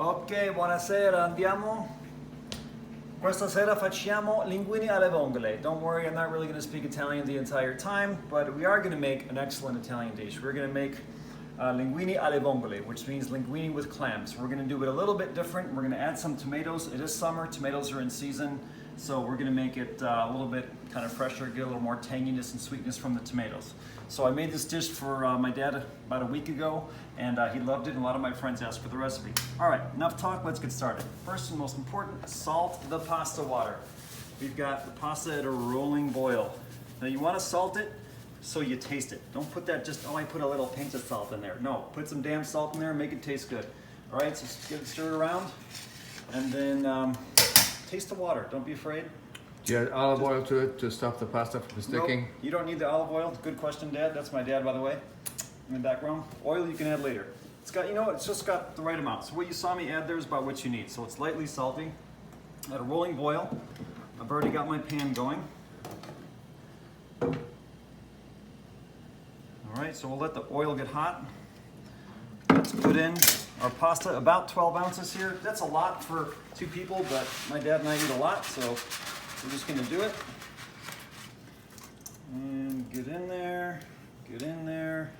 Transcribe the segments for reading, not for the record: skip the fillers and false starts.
Ok, buonasera, andiamo. Questa sera facciamo linguini alle vongole. Don't worry, I'm not really going to speak Italian the entire time, but we are going to make an excellent Italian dish. We're going to make linguini alle vongole, which means linguini with clams. We're going to do it a little bit different. We're going to add some tomatoes. It is summer, tomatoes are in season, so we're going to make it a little bit kind of fresher, get a little more tanginess and sweetness from the tomatoes. So I made this dish for my dad about a week ago, and he loved it, and a lot of my friends asked for the recipe. All right, enough talk, let's get started. First and most important, salt the pasta water. We've got the pasta at a rolling boil. Now you want to salt it so you taste it. Don't put that just, oh, I put a little pinch of salt in there. No, put some damn salt in there and make it taste good. All right, so just get it stirred around, and then taste the water, don't be afraid. Do you add olive oil to it to stop the pasta from sticking? Nope, you don't need the olive oil. Good question, Dad. That's my dad, by the way, in the back room. Oil you can add later. It's got, you know, it's just got the right amount. So what you saw me add there is about what you need. So it's lightly salty. At a rolling boil, I've already got my pan going. All right, so we'll let the oil get hot. Let's put in our pasta, about 12 ounces here. That's a lot for 2 people, but my dad and I eat a lot, so we're just gonna do it. And get in there, get in there.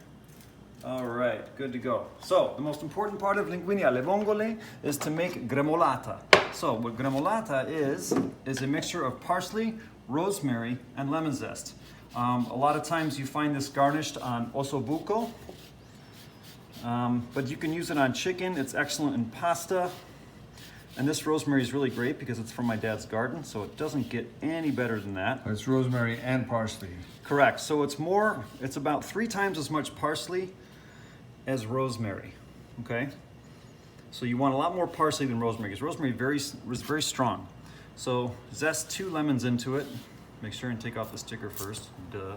All right, good to go. So the most important part of linguini alle vongole is to make gremolata. So what gremolata is a mixture of parsley, rosemary, and lemon zest. A lot of times you find this garnished on ossobuco, but you can use it on chicken. It's excellent in pasta. And this rosemary is really great because it's from my dad's garden, so it doesn't get any better than that. It's rosemary and parsley. Correct. So it's about 3 times as much parsley as rosemary. Okay? So you want a lot more parsley than rosemary because rosemary is very strong. So zest 2 lemons into it. Make sure and take off the sticker first. Duh.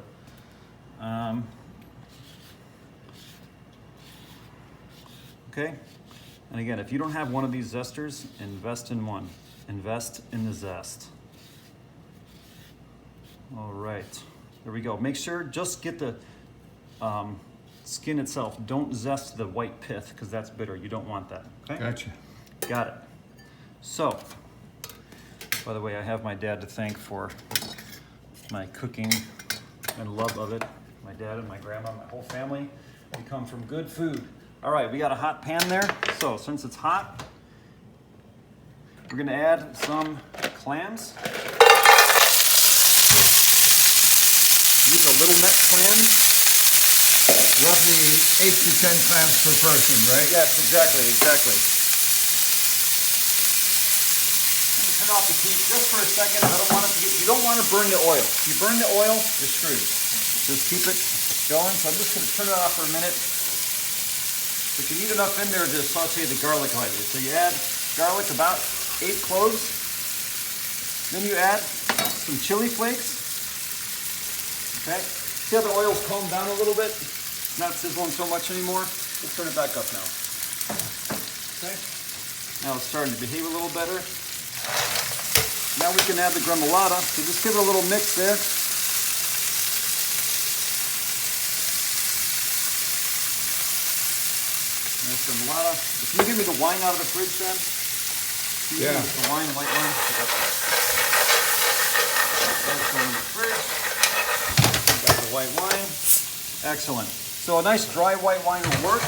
Okay? And again, if you don't have one of these zesters, invest in one. Invest in the zest. All right, there we go. Make sure, just get the skin itself. Don't zest the white pith because that's bitter. You don't want that, okay? Gotcha. Got it. So, by the way, I have my dad to thank for my cooking and love of it. My dad and my grandma, my whole family, we come from good food. All right, we got a hot pan there. So since it's hot, we're gonna add some clams. These are little neck clams. Roughly 8 to 10 clams per person, right? Yes, exactly. Let me turn off the heat just for a second. I don't want it to get, you don't want to burn the oil. If you burn the oil, you're screwed. Just keep it going. So I'm just gonna turn it off for a minute. But you need enough in there to saute the garlic lightly. So you add garlic, about 8 cloves. Then you add some chili flakes. Okay. See how the oil's calmed down a little bit? It's not sizzling so much anymore. We'll turn it back up now. Okay. Now it's starting to behave a little better. Now we can add the gremolata. So just give it a little mix there. Nice gremolata. If you give me the wine out of the fridge, Sam. Yeah. The wine, white wine. That's going in the fridge. Got the white wine. Excellent. So a nice dry white wine will work.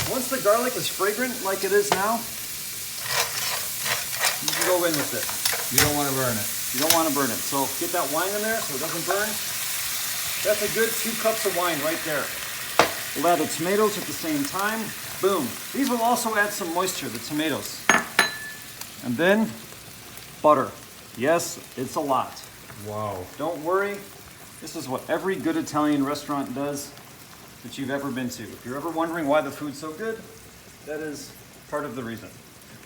Once the garlic is fragrant, like it is now, you can go in with it. You don't want to burn it. You don't want to burn it. So get that wine in there so it doesn't burn. That's a good 2 cups of wine right there. We'll add the tomatoes at the same time. Boom. These will also add some moisture, the tomatoes. And then butter. Yes, it's a lot. Wow. Don't worry. This is what every good Italian restaurant does that you've ever been to. If you're ever wondering why the food's so good, that is part of the reason.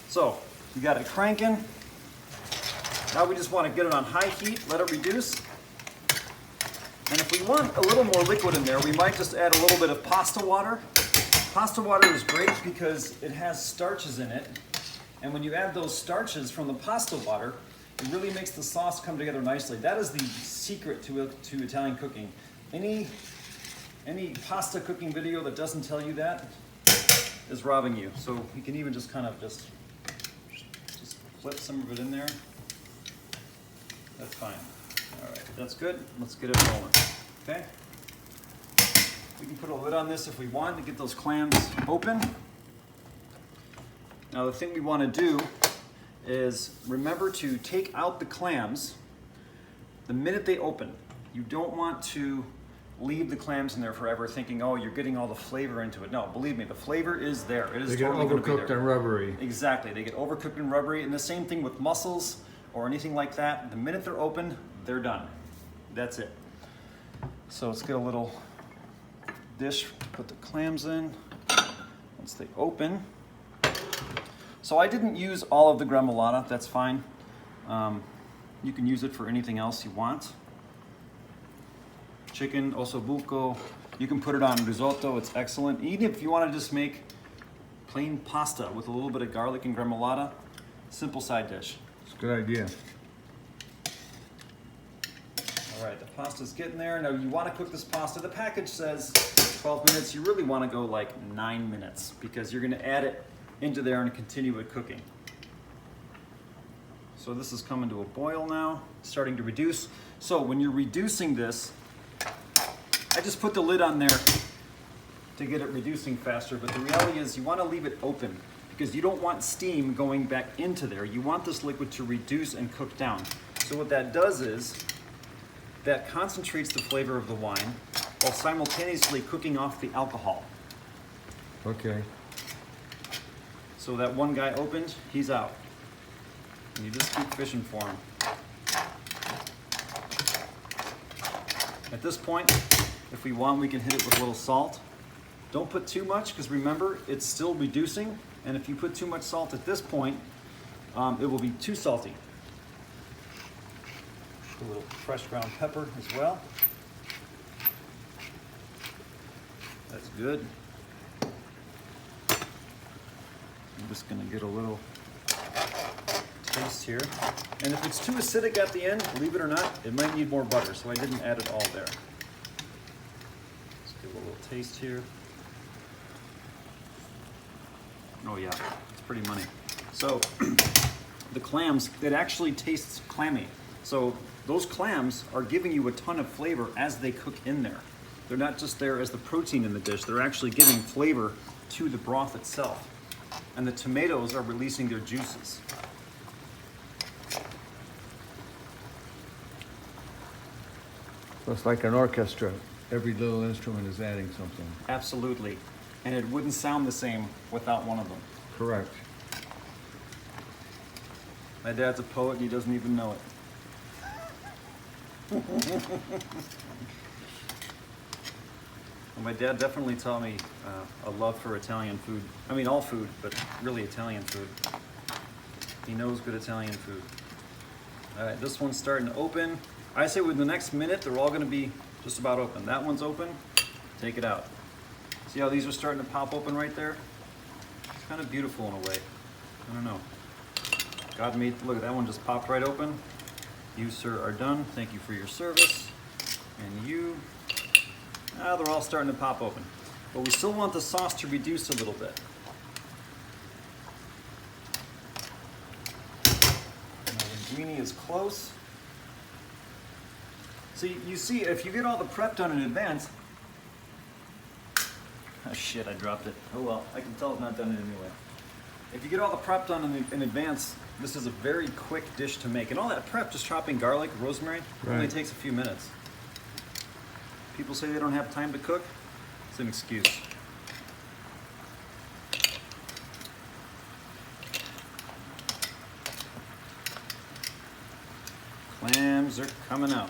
So, we got it cranking. Now we just want to get it on high heat, let it reduce. And if we want a little more liquid in there, we might just add a little bit of pasta water. Pasta water is great because it has starches in it. And when you add those starches from the pasta water, it really makes the sauce come together nicely. That is the secret to Italian cooking. Any pasta cooking video that doesn't tell you that is robbing you. So you can even just kind of just flip some of it in there. That's fine. All right, that's good. Let's get it rolling, okay? We can put a lid on this if we want to get those clams open. Now the thing we want to do is remember to take out the clams the minute they open. You don't want to leave the clams in there forever thinking, oh, you're getting all the flavor into it. No, believe me, the flavor is there. It is They get totally going to be overcooked there. and rubbery. Exactly, they get overcooked and rubbery, and the same thing with mussels or anything like that. The minute they're open, they're done. That's it. So let's get a little dish to put the clams in once they open. So I didn't use all of the gremolata, that's fine. You can use it for anything else you want. Chicken, ossobuco, you can put it on risotto, it's excellent. Even if you want to just make plain pasta with a little bit of garlic and gremolata, simple side dish. It's a good idea. All right, the pasta's getting there. Now you want to cook this pasta, the package says 12 minutes. You really want to go like 9 minutes because you're going to add it into there and continue it cooking. So this is coming to a boil now, starting to reduce. So when you're reducing this, I just put the lid on there to get it reducing faster, but the reality is you want to leave it open because you don't want steam going back into there. You want this liquid to reduce and cook down. So what that does is that concentrates the flavor of the wine while simultaneously cooking off the alcohol. Okay. So that one guy opened, he's out. And you just keep fishing for him. At this point, if we want, we can hit it with a little salt. Don't put too much, because remember, it's still reducing, and if you put too much salt at this point, it will be too salty. A little fresh ground pepper as well. That's good. I'm just gonna get a little taste here. And if it's too acidic at the end, believe it or not, it might need more butter, so I didn't add it all there. Let's give it a little taste here. Oh yeah, it's pretty money. So the clams, it actually tastes clammy. So those clams are giving you a ton of flavor as they cook in there. They're not just there as the protein in the dish, they're actually giving flavor to the broth itself. And the tomatoes are releasing their juices. So it's like an orchestra. Every little instrument is adding something. Absolutely. And it wouldn't sound the same without one of them. Correct. My dad's a poet and he doesn't even know it. Well, my dad definitely taught me a love for Italian food. I mean, all food, but really Italian food. He knows good Italian food. All right, this one's starting to open. I say within the next minute, they're all gonna be just about open. That one's open, take it out. See how these are starting to pop open right there? It's kind of beautiful in a way. I don't know. God made, look at that one just popped right open. You, sir, are done. Thank you for your service. And you, they're all starting to pop open. But we still want the sauce to reduce a little bit. Now the linguine is close. So you see, if you get all the prep done in advance, oh shit, I dropped it. Oh well, I can tell it's not done it anyway. If you get all the prep done in advance, this is a very quick dish to make. And all that prep, just chopping garlic, rosemary, only takes a few minutes. People say they don't have time to cook. It's an excuse. Clams are coming out.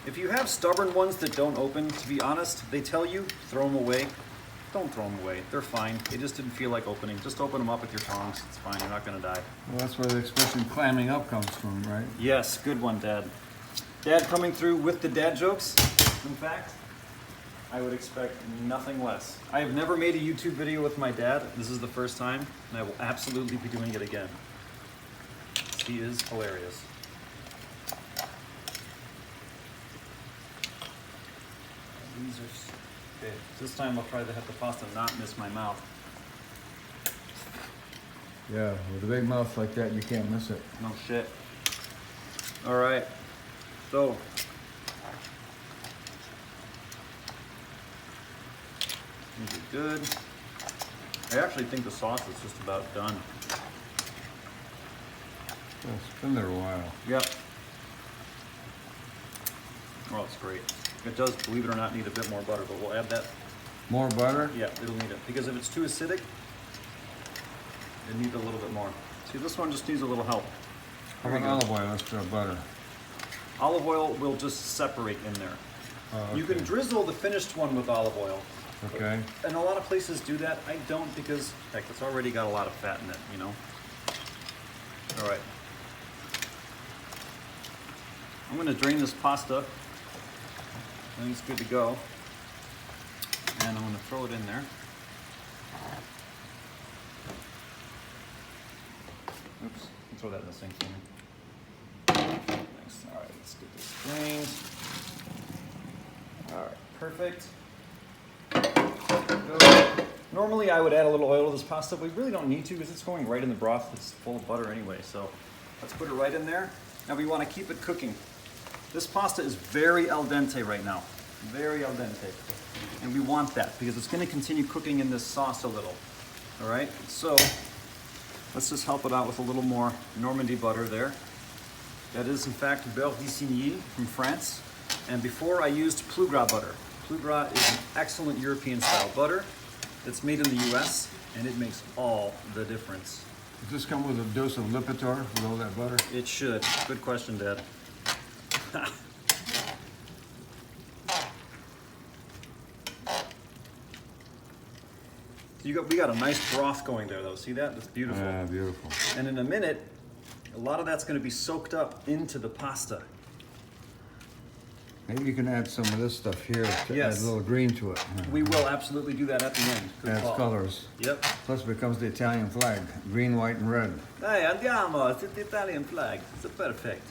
If you have stubborn ones that don't open, to be honest, they tell you, throw them away. Don't throw them away. They're fine. They just didn't feel like opening. Just open them up with your tongs. It's fine. You're not going to die. Well, that's where the expression clamming up comes from, right? Yes, good one, Dad. Dad coming through with the dad jokes. In fact, I would expect nothing less. I have never made a YouTube video with my dad. This is the first time, and I will absolutely be doing it again. He is hilarious. these are, okay, this time I'll try to have the pasta not miss my mouth. Yeah, with a big mouth like that, you can't miss it. No shit. All right, so. These are good. I actually think the sauce is just about done. Well, it's been there a while. Yep. Oh, it's great. It does, believe it or not, need a bit more butter, but we'll add that. More butter? Yeah, it'll need it. Because if it's too acidic, it needs a little bit more. See, this one just needs a little help. How about olive oil instead of butter? Olive oil will just separate in there. Oh, okay. You can drizzle the finished one with olive oil. Okay. And a lot of places do that. I don't because, heck, it's already got a lot of fat in it, you know? All right. I'm gonna drain this pasta. I think it's good to go. And I'm gonna throw it in there. Oops, I'll throw that in the sink for me. Thanks. All right, let's get this drained. All right, perfect. Normally I would add a little oil to this pasta, but we really don't need to because it's going right in the broth. It's full of butter anyway, so let's put it right in there. Now we want to keep it cooking. This pasta is very al dente right now, very al dente. And we want that because it's going to continue cooking in this sauce a little. All right, so let's just help it out with a little more Normandy butter there. That is in fact beurre d'Isigny from France. And before I used Plus Gras butter. Plus Gras is an excellent European style butter. It's made in the US and it makes all the difference. Does this come with a dose of Lipitor with all that butter? It should. Good question, Dad. We got a nice broth going there though. See that? It's beautiful. Yeah, beautiful. And in a minute, a lot of that's going to be soaked up into the pasta. Maybe you can add some of this stuff here to Yes. add a little green to it. We will absolutely do that at the end. Good Adds call. colors. Yep. Plus it becomes the Italian flag. Green, white, and red. Dai, andiamo, it's the Italian flag. It's perfect.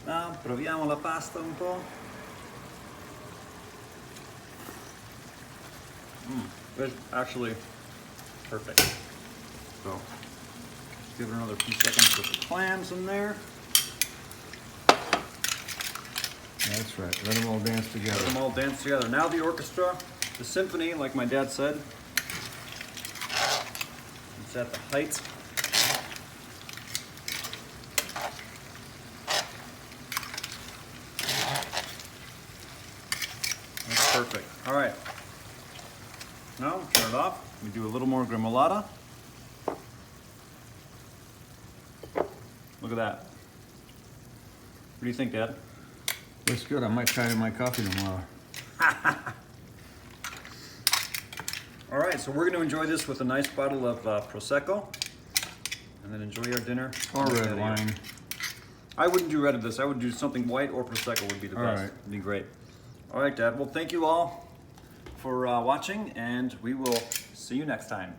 Now, proviamo la pasta un po'. It's actually perfect. So, give it another few seconds with the clams in there. That's right. Let them all dance together. Let them all dance together. Now the orchestra, the symphony, like my dad said, it's at the height. That's perfect. All right. Now, turn it off. We do a little more gremolata. Look at that. What do you think, Dad? Looks good. I might try it in my coffee tomorrow. All right, so we're going to enjoy this with a nice bottle of Prosecco, and then enjoy our dinner. Or red wine. I wouldn't do red of this. I would do something white or Prosecco would be the All best. right. It'd be great. All right, Dad. Well, thank you all for watching, and we will see you next time.